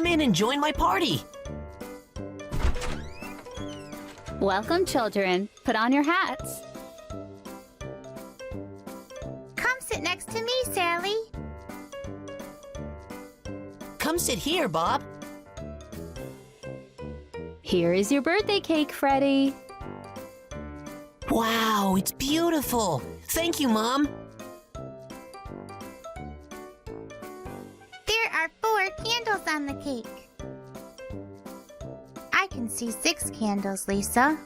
Come in and join my party. Welcome, children. Put on your hats. Come sit next to me, Sally. Come sit here, Bob. Here is your birthday cake, Freddie. Wow, it's beautiful. Thank you, Mom. There are 4 candles on the cake. I can see 6 candles, Lisa.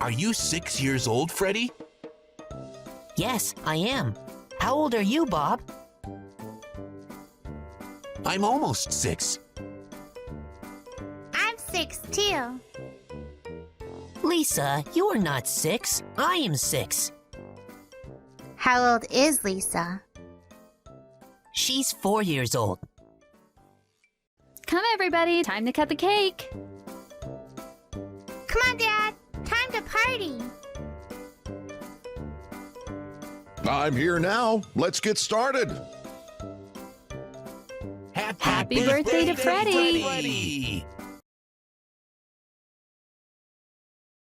Are you 6 years old, Freddie? Yes, I am. How old are you, Bob? I'm almost 6. I'm 6 too. Lisa, you are not 6. I am 6. How old is Lisa? She's 4 years old. Come, everybody. Time to cut the cake. Come on, Dad. Time to party. I'm here now. Let's get started. Happy birthday to Freddie. Freddie!